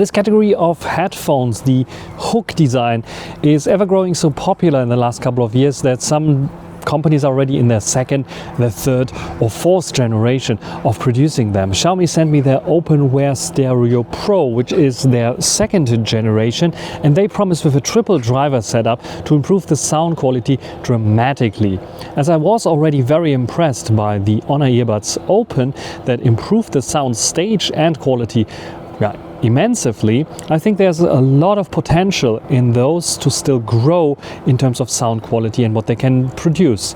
This category of headphones, the hook design, is ever growing so popular in the last couple of years that some companies are already in their second, their third or fourth generation of producing them. Xiaomi sent me their OpenWear Stereo Pro, which is their second generation, and they promise with a triple driver setup to improve the sound quality dramatically. As I was already very impressed by the Honor Earbuds Open that improved the sound stage and quality immensely, I think there's a lot of potential in those to still grow in terms of sound quality and what they can produce.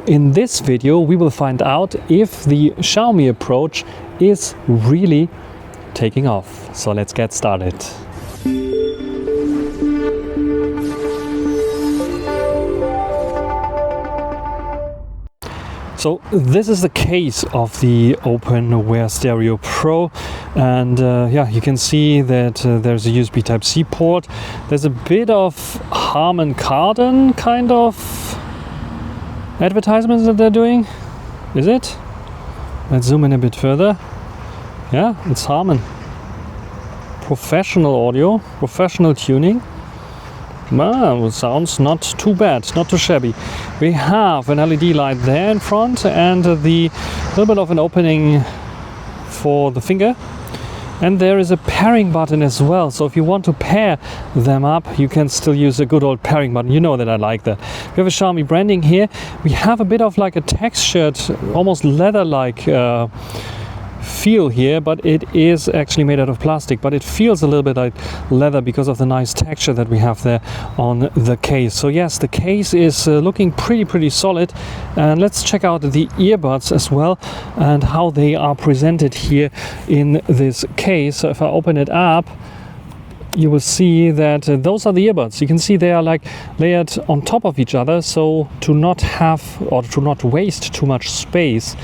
In this video we will find out if the Xiaomi approach is really taking off. So let's get started. So this is the case of the OpenWear Stereo Pro, and you can see that there's a USB Type-C port. There's a bit of Harman Kardon kind of advertisements that they're doing. Is it? Let's zoom in a bit further. Yeah, it's Harman. Professional audio, professional tuning. Well, it sounds not too bad, not too shabby. We have an LED light there in front and the little bit of an opening for the finger. And there is a pairing button as well. So if you want to pair them up, you can still use a good old pairing button. You know that I like that. We have a Xiaomi branding here. We have a bit of like a textured, almost leather-like feel here, but it is actually made out of plastic, but it feels a little bit like leather because of the nice texture that we have there on the case. So yes, the case is looking pretty solid, and let's check out the earbuds as well and how they are presented here in this case. So if I open it up, you will see that those are the earbuds. You can see they are like layered on top of each other, so to not have or to not waste too much space,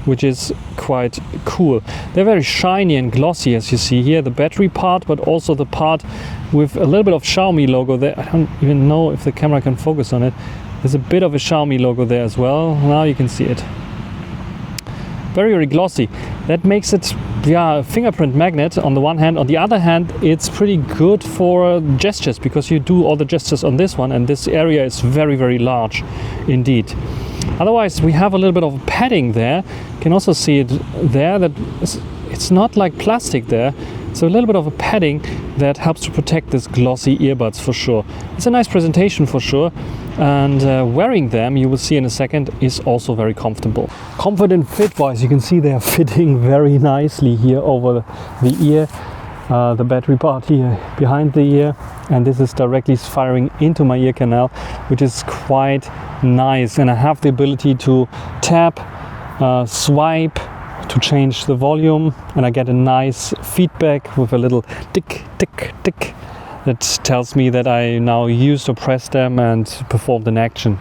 which is quite cool. They're very shiny and glossy, as you see here, the battery part, but also the part with a little bit of Xiaomi logo there. I don't even know if the camera can focus on it. There's a bit of a Xiaomi logo there as well. Now you can see it. Very glossy. That makes it a fingerprint magnet on the one hand. On the other hand, it's pretty good for gestures, because you do all the gestures on this one, and this area is very large indeed. Otherwise, we have a little bit of padding there. You can also see it there, that it's not like plastic there. So a little bit of a padding that helps to protect this glossy earbuds for sure. It's a nice presentation for sure. And wearing them, you will see in a second, is also very comfortable. Confident fit wise, you can see they are fitting very nicely here over the ear. The battery part here behind the ear, and this is directly firing into my ear canal, which is quite nice. And I have the ability to tap, swipe to change the volume, and I get a nice feedback with a little tick that tells me that I now used or pressed them and performed an action.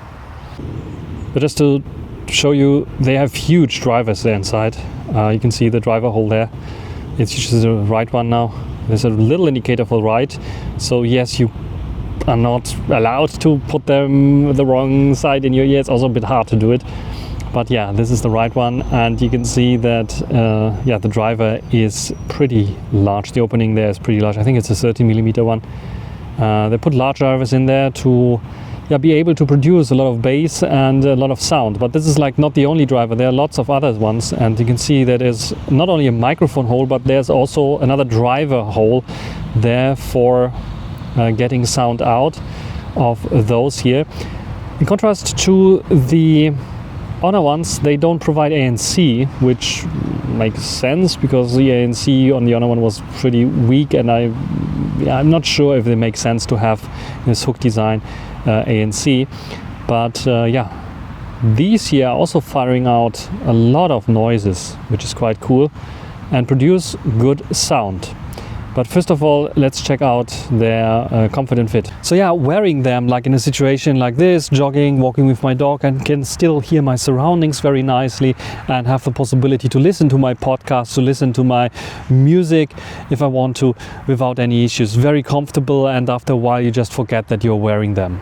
But just to show you, they have huge drivers there inside. You can see the driver hole there. It's just the right one now. There's a little indicator for right. So yes, you are not allowed to put them the wrong side in your ear. It's also a bit hard to do it. But yeah, this is the right one. And you can see that the driver is pretty large. The opening there is pretty large. I think it's a 30mm one. They put large drivers in there to be able to produce a lot of bass and a lot of sound. But this is like not the only driver. There are lots of other ones, and you can see that is not only a microphone hole, but there's also another driver hole there for getting sound out of those here. In contrast to the Honor ones, they don't provide ANC, which makes sense because the ANC on the Honor one was pretty weak, and I'm not sure if it makes sense to have this hook design ANC. But these here are also firing out a lot of noises, which is quite cool, and produce good sound. But first of all, let's check out their confident fit. So yeah, wearing them like in a situation like this, jogging, walking with my dog, and can still hear my surroundings very nicely and have the possibility to listen to my podcast, to listen to my music if I want to, without any issues. Very comfortable, and after a while you just forget that you're wearing them.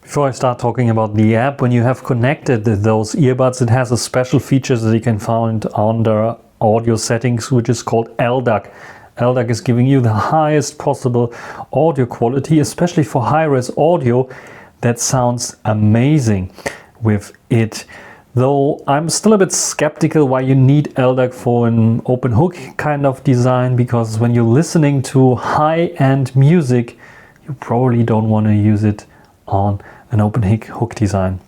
Before I start talking about the app, when you have connected those earbuds, it has a special feature that you can find under audio settings, which is called LDAC. LDAC is giving you the highest possible audio quality, especially for high-res audio. That sounds amazing with it. Though I'm still a bit skeptical why you need LDAC for an open hook kind of design, because when you're listening to high-end music, you probably don't want to use it on an open hook design.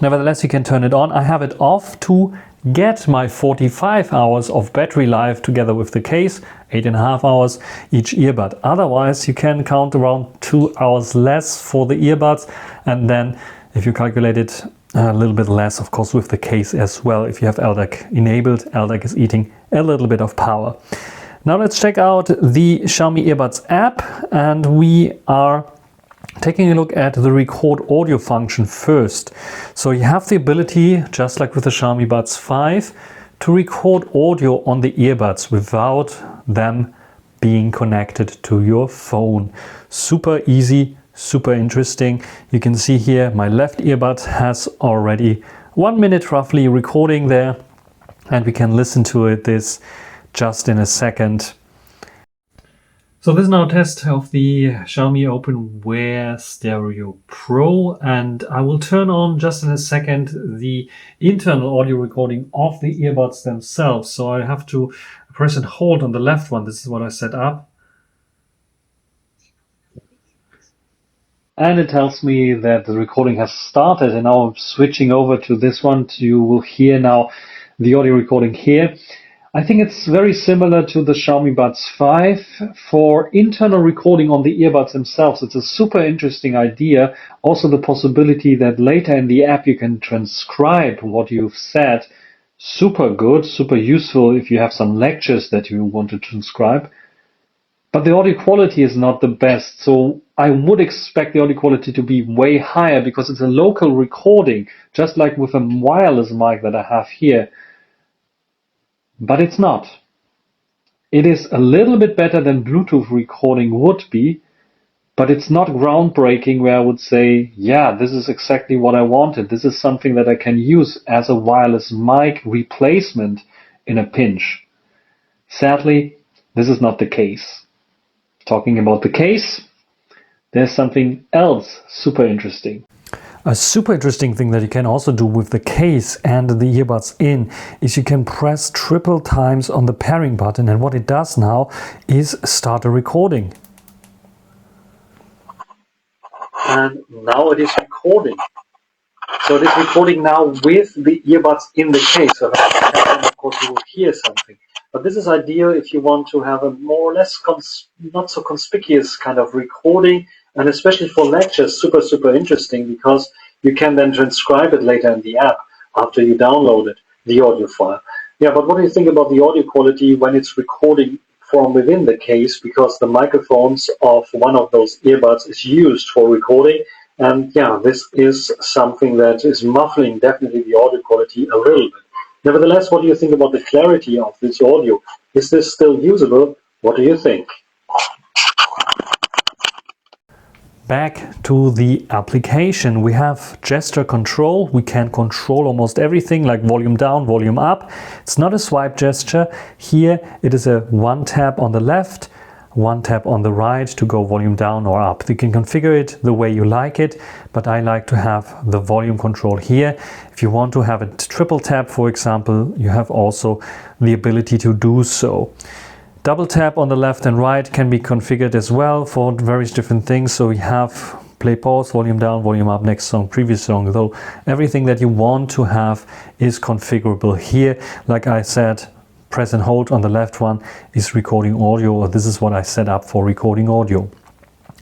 Nevertheless, you can turn it on. I have it off to get my 45 hours of battery life together with the case, 8.5 hours each earbud. Otherwise, you can count around 2 hours less for the earbuds, and then if you calculate it a little bit less, of course, with the case as well. If you have LDAC enabled, LDAC is eating a little bit of power. Now let's check out the Xiaomi Earbuds app, and we are taking a look at the record audio function first. So you have the ability, just like with the Xiaomi Buds 5, to record audio on the earbuds without them being connected to your phone. Super easy, super interesting. You can see here my left earbud has already 1 minute roughly recording there, and we can listen to this just in a second. So this is now a test of the Xiaomi OpenWear Stereo Pro, and I will turn on just in a second the internal audio recording of the earbuds themselves. So I have to press and hold on the left one. This is what I set up. And it tells me that the recording has started, and now I'm switching over to this one. You will hear now the audio recording here. I think it's very similar to the Xiaomi Buds 5 for internal recording on the earbuds themselves. It's a super interesting idea. Also the possibility that later in the app you can transcribe what you've said. Super good, super useful if you have some lectures that you want to transcribe. But the audio quality is not the best, so I would expect the audio quality to be way higher because it's a local recording, just like with a wireless mic that I have here. But it's not. It is a little bit better than Bluetooth recording would be, but it's not groundbreaking where I would say, yeah, this is exactly what I wanted. This is something that I can use as a wireless mic replacement in a pinch. Sadly, this is not the case. Talking about the case, there's something else super interesting. A super interesting thing that you can also do with the case and the earbuds in is you can press triple times on the pairing button, and what it does now is start a recording. And now it is recording. So it is recording now with the earbuds in the case. So of course you will hear something. But this is ideal if you want to have a more or less not so conspicuous kind of recording, and especially for lectures, super interesting, because you can then transcribe it later in the app after you download it, the audio file. Yeah, but what do you think about the audio quality when it's recording from within the case, because the microphones of one of those earbuds is used for recording? And yeah, this is something that is muffling definitely the audio quality a little bit. Nevertheless, what do you think about the clarity of this audio? Is this still usable? What do you think? Back to the application. We have gesture control. We can control almost everything like volume down, volume up. It's not a swipe gesture. Here it is a one tap on the left, one tap on the right to go volume down or up. You can configure it the way you like it, but I like to have the volume control here. If you want to have a triple tap, for example, you have also the ability to do so. Double tap on the left and right can be configured as well for various different things. So we have play, pause, volume down, volume up, next song, previous song. Though everything that you want to have is configurable here. Like I said, press and hold on the left one is recording audio, or this is what I set up for recording audio.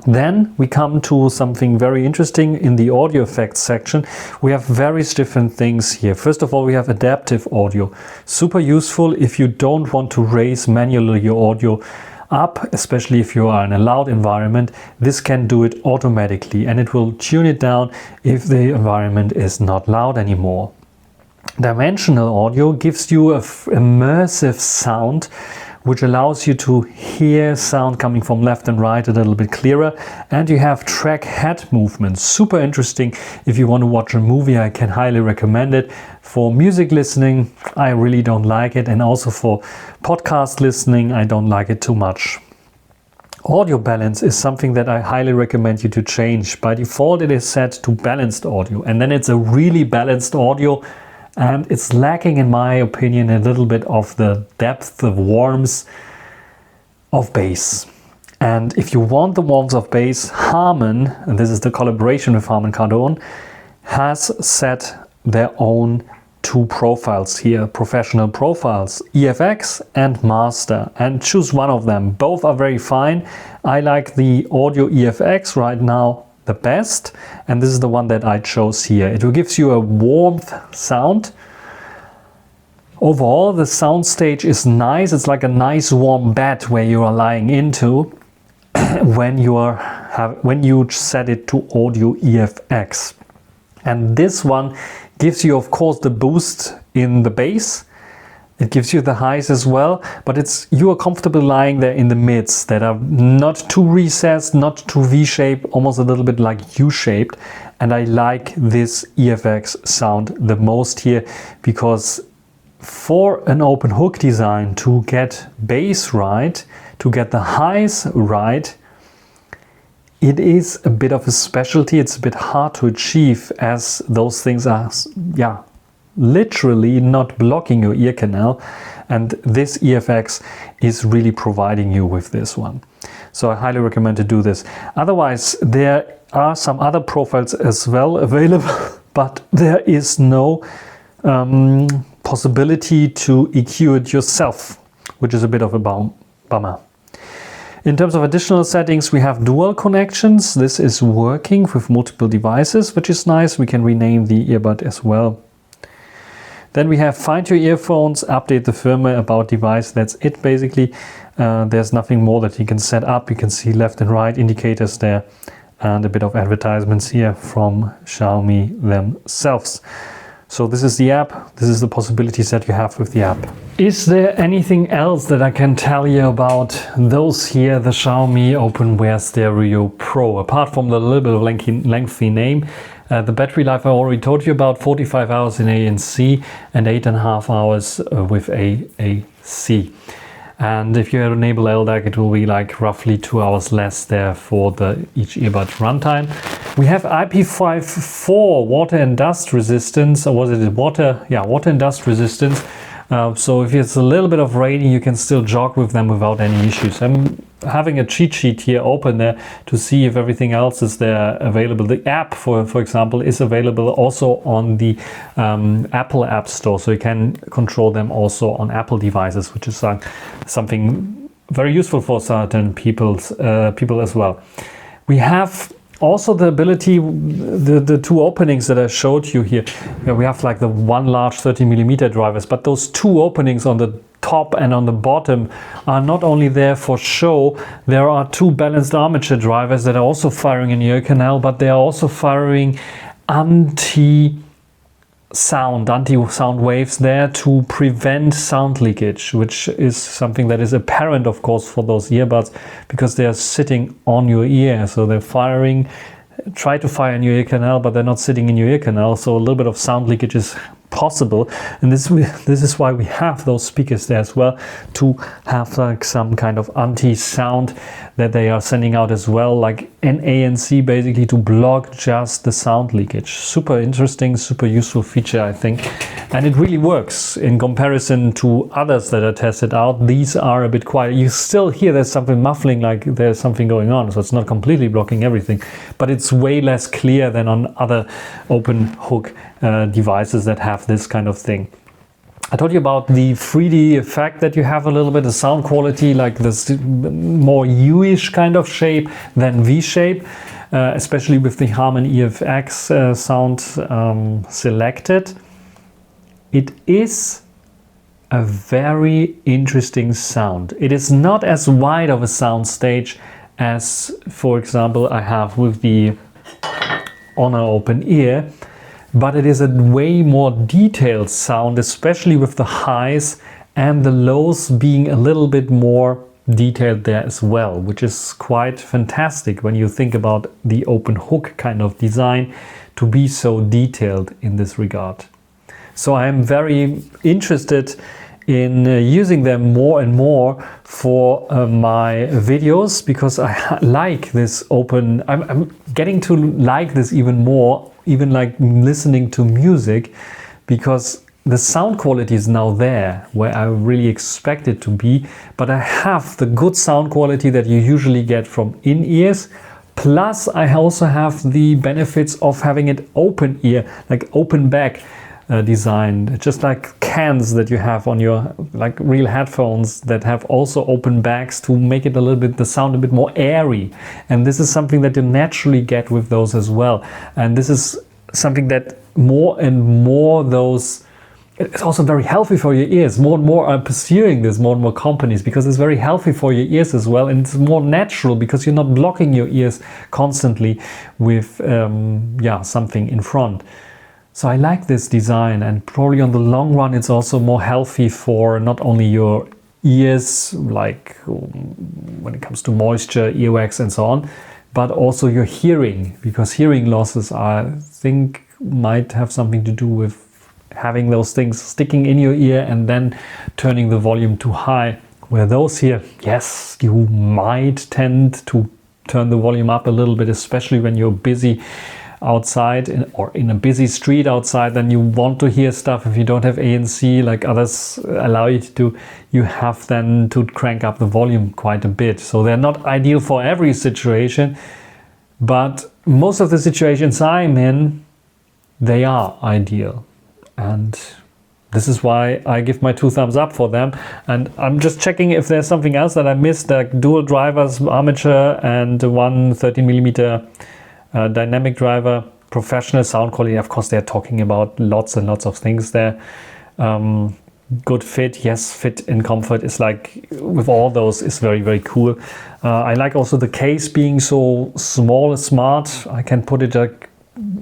Then we come to something very interesting in the audio effects section. We have various different things here. First of all, we have adaptive audio. Super useful if you don't want to raise manually your audio up, especially if you are in a loud environment. This can do it automatically, and it will tune it down if the environment is not loud anymore. Dimensional audio gives you an immersive sound which allows you to hear sound coming from left and right a little bit clearer. And you have track head movements. Super interesting. If you want to watch a movie, I can highly recommend it. For music listening, I really don't like it. And also for podcast listening, I don't like it too much. Audio balance is something that I highly recommend you to change. By default, it is set to balanced audio, and then it's a really balanced audio, and it's lacking, in my opinion, a little bit of the depth, the warmth of bass. And if you want the warmth of bass, Harman, and this is the collaboration with Harman Kardon, has set their own two profiles here, professional profiles, EFX and Master, and choose one of them. Both are very fine. I like the audio EFX right now the best, and this is the one that I chose here. It gives you a warmth sound. Overall, the sound stage is nice. It's like a nice warm bed where you are lying into when you set it to audio EFX. And this one gives you, of course, the boost in the bass. It gives you the highs as well, but you are comfortable lying there in the mids that are not too recessed, not too V-shaped, almost a little bit like U-shaped. And I like this EFX sound the most here, because for an open hook design, to get bass right, to get the highs right, it is a bit of a specialty. It's a bit hard to achieve, as those things are, literally not blocking your ear canal. And this EFX is really providing you with this one. So I highly recommend to do this. Otherwise, there are some other profiles as well available, but there is no possibility to EQ it yourself, which is a bit of a bummer. In terms of additional settings, we have dual connections. This is working with multiple devices, which is nice. We can rename the earbud as well. Then we have find your earphones, update the firmware, about device. That's it basically. There's nothing more that you can set up. You can see left and right indicators there, and a bit of advertisements here from Xiaomi themselves. So this is the app. This is the possibilities that you have with the app. Is there anything else that I can tell you about those here, the Xiaomi OpenWear Stereo Pro? Apart from the little bit of lengthy name, the battery life I already told you about, 45 hours in ANC and 8.5 hours with AC. And if you enable LDAC, it will be like roughly 2 hours less there for each earbud runtime. We have IP54 water and dust resistance, or was it water? Yeah, water and dust resistance. So if it's a little bit of rain, you can still jog with them without any issues. I'm having a cheat sheet here open there to see if everything else is there available. The app, for example, is available also on the Apple App Store, so you can control them also on Apple devices, which is something very useful for certain people as well. We have also the ability, the two openings that I showed you here. We have like the one large 30mm drivers, but those two openings on the top and on the bottom are not only there for show. There are two balanced armature drivers that are also firing in your ear canal, but they are also firing anti-sound waves there to prevent sound leakage, which is something that is apparent, of course, for those earbuds, because they are sitting on your ear. So they're try to fire in your ear canal, but they're not sitting in your ear canal. So a little bit of sound leakage is possible, and this is why we have those speakers there as well, to have like some kind of anti-sound that they are sending out as well, like an ANC basically, to block just the sound leakage. Super interesting, super useful feature, I think, and it really works in comparison to others that are tested out. These are a bit quiet. You still hear there's something muffling, like there's something going on, so it's not completely blocking everything, but it's way less clear than on other open hook devices that have this kind of thing. I told you about the 3D effect that you have a little bit of sound quality, like this more U-ish kind of shape than V-shape, especially with the Harman EFX sound selected. It is a very interesting sound. It is not as wide of a sound stage as, for example, I have with the Honor OpenEar, but it is a way more detailed sound, especially with the highs and the lows being a little bit more detailed there as well, which is quite fantastic when you think about the open hook kind of design to be so detailed in this regard. So I am very interested in using them more and more for my videos, because I like this open, I'm getting to like this even more, even like listening to music, because the sound quality is now there where I really expect it to be, but I have the good sound quality that you usually get from in-ears. Plus I also have the benefits of having it open ear, like open back design, just like cans that you have on your like real headphones that have also open backs to make it a little bit, the sound a bit more airy. And this is something that you naturally get with those as well. And this is something that more and more those, it's also very healthy for your ears. More and more are pursuing this, more and more companies, because it's very healthy for your ears as well, and it's more natural because you're not blocking your ears constantly with something in front. So I like this design, and probably on the long run it's also more healthy for not only your ears, like when it comes to moisture, earwax and so on, but also your hearing, because hearing losses I think might have something to do with having those things sticking in your ear and then turning the volume too high. Where those here, yes, you might tend to turn the volume up a little bit, especially when you're busy outside or in a busy street outside, then you want to hear stuff. If you don't have ANC like others allow you to do, you have then to crank up the volume quite a bit. So they're not ideal for every situation, but most of the situations I'm in, they are ideal. And this is why I give my 2 thumbs up for them. And I'm just checking if there's something else that I missed, like dual drivers, armature, and one 13mm dynamic driver, professional sound quality. Of course, they're talking about lots and lots of things there. Good fit, yes, fit and comfort is like, with all those, is very, very cool. I like also the case being so small and smart. I can put it like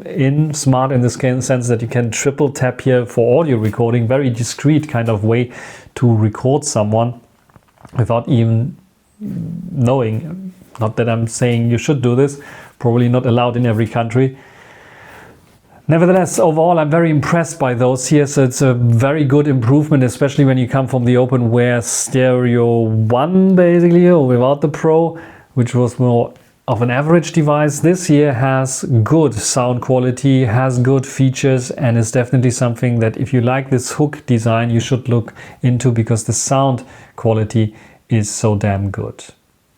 in smart in this sense that you can triple tap here for audio recording, very discreet kind of way to record someone without even knowing. Not that I'm saying you should do this, probably not allowed in every country. Nevertheless, overall, I'm very impressed by those here. So it's a very good improvement, especially when you come from the OpenWear Stereo 1, basically, or without the Pro, which was more of an average device. This here has good sound quality, has good features, and is definitely something that if you like this hook design, you should look into, because the sound quality is so damn good.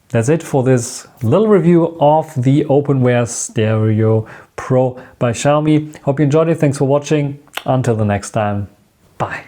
That's it for this little review of the OpenWear Stereo Pro by Xiaomi. Hope you enjoyed it. Thanks for watching. Until the next time. Bye.